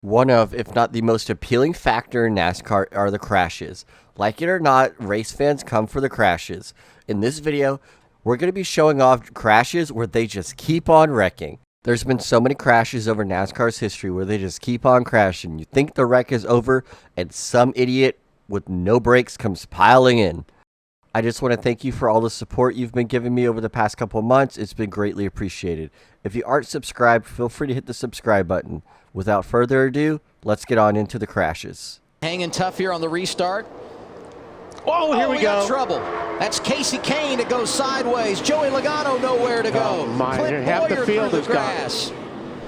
One of, if not the most appealing factor in NASCAR are the crashes. Like it or not, race fans come for the crashes. In this video, we're going to be showing off crashes where they just keep on wrecking. There's been so many crashes over NASCAR's history where they just keep on crashing. You think the wreck is over, and some idiot with no brakes comes piling in. I just want to thank you for all the support you've been giving me over the past couple of months. It's been greatly appreciated. If you aren't subscribed, feel free to hit the subscribe button. Without further ado, let's get on into the crashes. Hanging tough here on the restart. Oh, here we go. Got trouble. That's Casey Kane that goes sideways. Joey Logano nowhere to go. Oh my, Clint half the Boyer field through is the grass.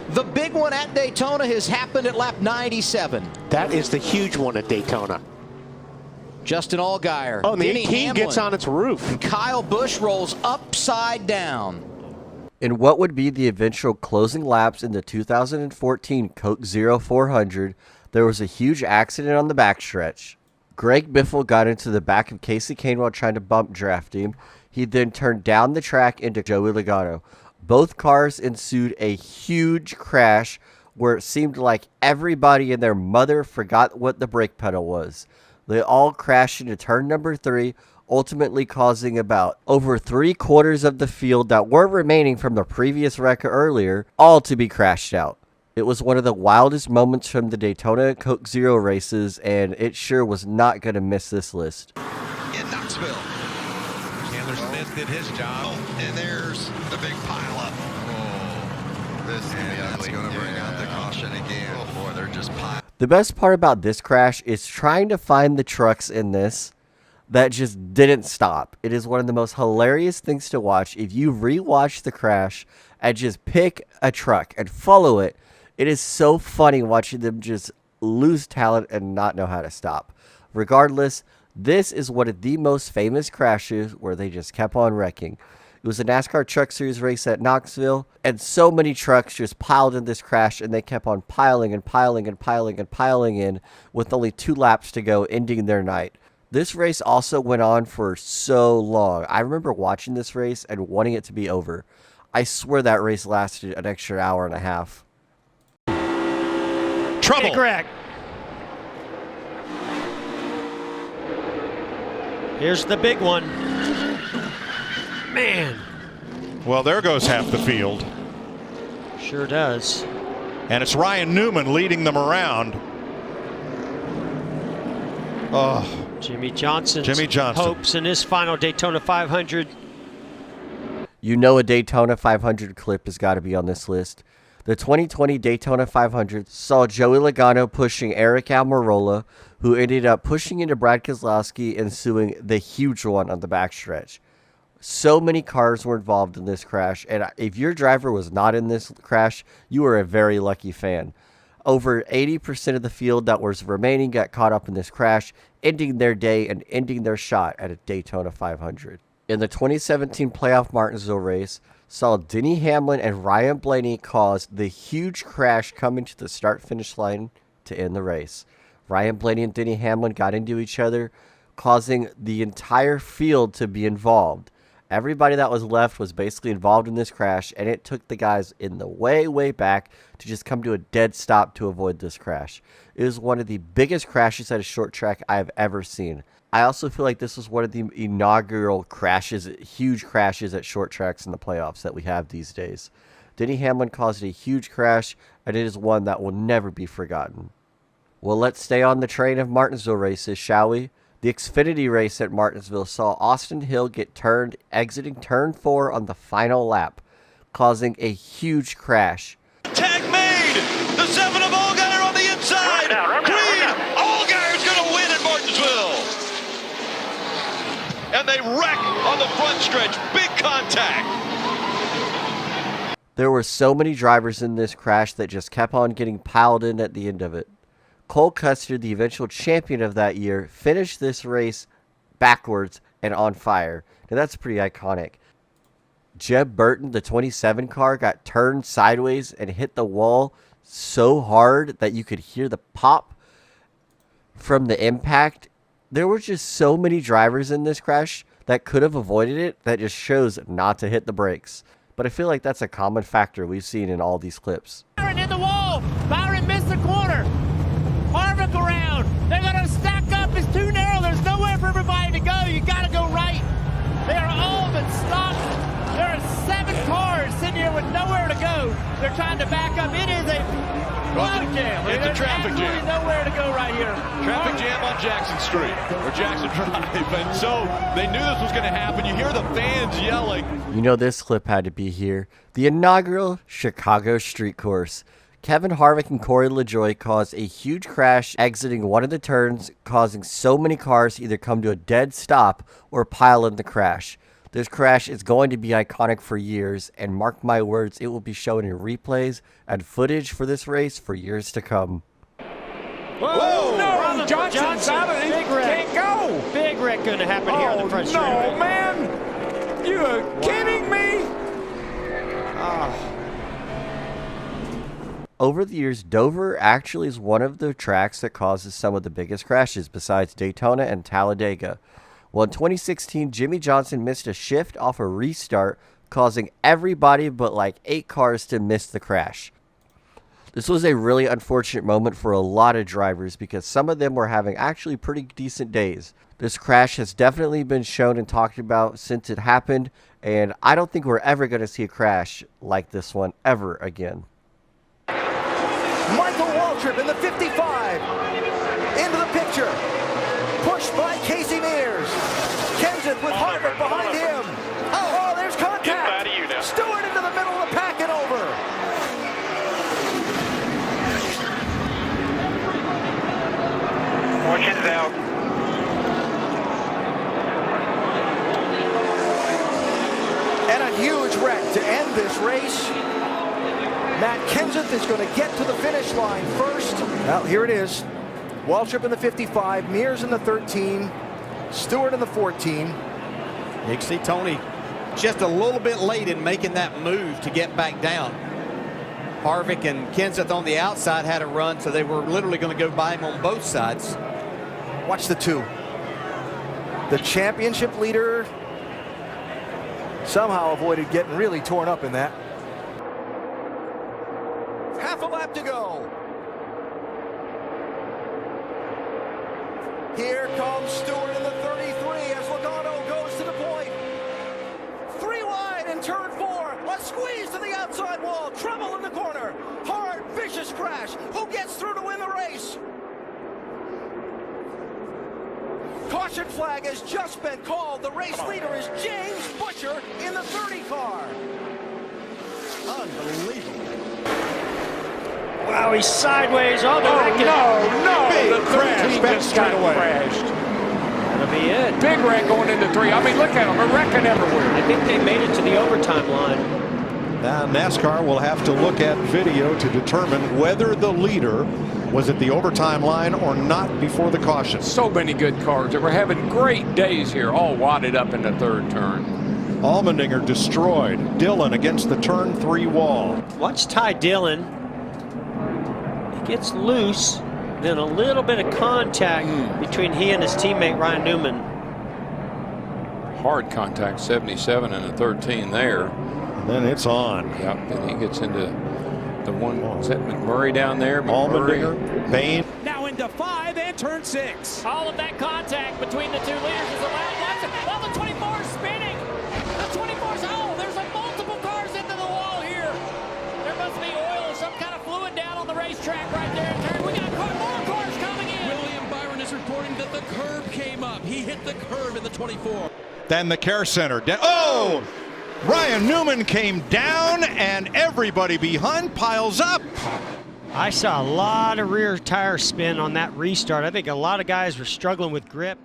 The big one at Daytona has happened at lap 97. That is the huge one at Daytona. Justin Allgaier. Oh, and the Denny 18 Hamlin, gets on its roof. and Kyle Busch rolls upside down. In what would be the eventual closing laps in the 2014 Coke Zero 400, there was a huge accident on the backstretch. Greg Biffle got into the back of Casey Kane while trying to bump draft him. He then turned down the track into Joey Logano. Both cars ensued a huge crash where it seemed like everybody and their mother forgot what the brake pedal was. They all crashed into turn number 3, ultimately causing about over 3/4 of the field that were remaining from the previous wreck earlier, all to be crashed out. It was one of the wildest moments from the Daytona Coke Zero races, and it sure was not going to miss this list. In Knoxville, Chandler Smith did his job, and there's the big pileup. Oh, this is going to bring out the caution again. Oh boy, they're just piling. The best part about this crash is trying to find the trucks in this that just didn't stop. It is one of the most hilarious things to watch. If you rewatch the crash and just pick a truck and follow it, it is so funny watching them just lose talent and not know how to stop. Regardless, this is one of the most famous crashes where they just kept on wrecking. It was a NASCAR Truck Series race at Knoxville, and so many trucks just piled in this crash, and they kept on piling and piling and piling and piling in with only 2 laps to go, ending their night. This race also went on for so long. I remember watching this race and wanting it to be over. I swear that race lasted an extra hour and a half. Trouble. Hey, Greg. Here's the big one. Man. Well, there goes half the field. Sure does. And it's Ryan Newman leading them around. Oh, Jimmy Johnson's hopes in his final Daytona 500. You know a Daytona 500 clip has got to be on this list. The 2020 Daytona 500 saw Joey Logano pushing Eric Almirola, who ended up pushing into Brad Keselowski, ensuing the huge one on the backstretch. So many cars were involved in this crash, and if your driver was not in this crash, you were a very lucky fan. Over 80% of the field that was remaining got caught up in this crash, ending their day and ending their shot at a Daytona 500. In the 2017 playoff Martinsville race, saw Denny Hamlin and Ryan Blaney cause the huge crash coming to the start-finish line to end the race. Ryan Blaney and Denny Hamlin got into each other, causing the entire field to be involved. Everybody that was left was basically involved in this crash, and it took the guys in the way back to just come to a dead stop to avoid this crash. It was one of the biggest crashes at a short track I have ever seen. I also feel like this was one of the inaugural crashes, huge crashes at short tracks in the playoffs that we have these days. Denny Hamlin caused a huge crash, and it is one that will never be forgotten. Well, let's stay on the train of Martinsville races, shall we? The Xfinity race at Martinsville saw Austin Hill get turned, exiting turn 4 on the final lap, causing a huge crash. Tag made. The 7 of Allgaier on the inside. Green. Allgaier's going to win at Martinsville. And they wreck on the front stretch. Big contact. There were so many drivers in this crash that just kept on getting piled in at the end of it. Cole Custer, the eventual champion of that year, finished this race backwards and on fire. Now that's pretty iconic. Jeb Burton, the 27 car, got turned sideways and hit the wall so hard that you could hear the pop from the impact. There were just so many drivers in this crash that could have avoided it. That just shows not to hit the brakes. But I feel like that's a common factor we've seen in all these clips. Byron in the wall. Byron missed the corner. backup. It is a traffic jam. It's a traffic jam. Nowhere to go right here. Traffic jam on Jackson Street, or Jackson Drive. And so they knew this was going to happen. You hear the fans yelling. You know this clip had to be here. The inaugural Chicago Street Course. Kevin Harvick and Corey LaJoie caused a huge crash exiting one of the turns, causing so many cars to either come to a dead stop or pile in the crash. This crash is going to be iconic for years, and mark my words, it will be shown in replays and footage for this race for years to come. Whoa! No, Johnson's out of it. He can't go. Big wreck going to happen here on the front straight. No, man. You are kidding me? Over the years, Dover actually is one of the tracks that causes some of the biggest crashes besides Daytona and Talladega. Well, in 2016, Jimmy Johnson missed a shift off a restart, causing everybody but like 8 cars to miss the crash. This was a really unfortunate moment for a lot of drivers because some of them were having actually pretty decent days. This crash has definitely been shown and talked about since it happened, and I don't think we're ever going to see a crash like this one ever again. Michael Waltrip in the 55. Into the picture. Pushed by Casey Mears. Kenseth with Harvick behind him. Oh, there's contact. Get out of you now. Stewart into the middle of the pack and over. Fortune's out. And a huge wreck to end this race. Matt Kenseth is going to get to the finish line first. Well, here it is. Waltrip in the 55, Mears in the 13, Stewart in the 14. You see Tony just a little bit late in making that move to get back down. Harvick and Kenseth on the outside had a run, so they were literally going to go by him on both sides. Watch the 2. The championship leader somehow avoided getting really torn up in that. Half a lap to go. Here comes Stewart in the 33 as Logano goes to the point. 3 wide in turn 4. A squeeze to the outside wall. Trouble in the corner. Hard, vicious crash. Who gets through to win the race? Caution flag has just been called. The race leader is James Butcher in the 30 car. Unbelievable. Wow, he's sideways on the wreck. No. Big The 13 crash, just got crashed. That'll be it. Big wreck going into 3. I mean, look at them. They're wrecking everywhere. I think they made it to the overtime line. Now NASCAR will have to look at video to determine whether the leader was at the overtime line or not before the caution. So many good cars. They were having great days here, all wadded up in the 3rd turn. Allmendinger destroyed. Dillon against the turn 3 wall. Watch Ty Dillon. He gets loose, then a little bit of contact between he and his teammate Ryan Newman. Hard contact, 77 and a 13 there. And then it's on. Yep, then he gets into the one. Is that McMurray down there? Allmendinger, Bain. Now into 5 and turn 6. All of that contact between the 2 leaders is allowed. Well, the 24 is spinning. The 24's, there's multiple cars into the wall here. There must be oil or some kind of fluid down on the racetrack right there. We got more cars coming in. William Byron is reporting that the curb came up. He hit the curb in the 24. Then the care center. Oh! Ryan Newman came down and everybody behind piles up. I saw a lot of rear tire spin on that restart. I think a lot of guys were struggling with grip.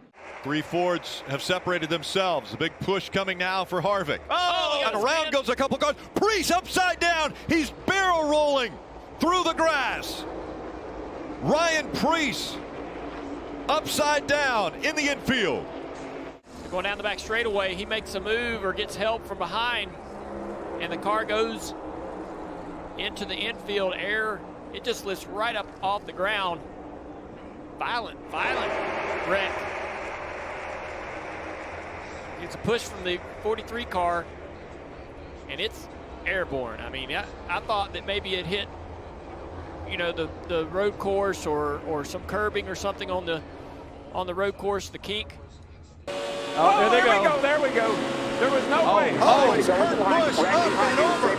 3 Fords have separated themselves. A big push coming now for Harvick. And around goes a couple cars. Preece upside down. He's barrel rolling through the grass. Ryan Preece upside down in the infield. Going down the back straightaway, he makes a move or gets help from behind, and the car goes into the infield air. It just lifts right up off the ground. Violent wreck. It's a push from the 43 car, and it's airborne. I mean, I thought that maybe it hit, the road course or some curbing or something on the road course, the kink. Oh, there we go. There was no way. Oh, it's Kurt Busch up and over.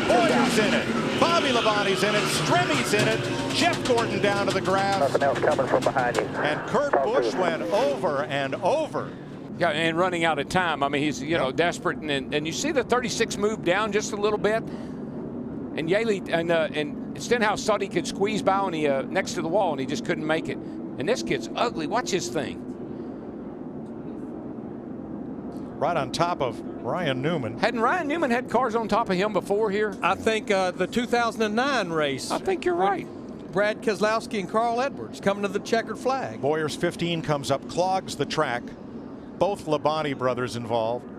Boyer's in it. Bobby Labonte's in it. Stremmy's in it. Jeff Gordon down to the grass. Nothing else coming from behind you. And Kurt Busch went over and over. Yeah, and running out of time. I mean, he's, you know, desperate. And you see the 36 move down just a little bit. And Yaley and Stenhouse thought he could squeeze by on the next to the wall, and he just couldn't make it. And this kid's ugly. Watch his thing. Right on top of Ryan Newman. Hadn't Ryan Newman had cars on top of him before here? I think the 2009 race. I think you're right. Brad Keselowski and Carl Edwards coming to the checkered flag. Boyer's 15 comes up, clogs the track. Both Labonte brothers involved.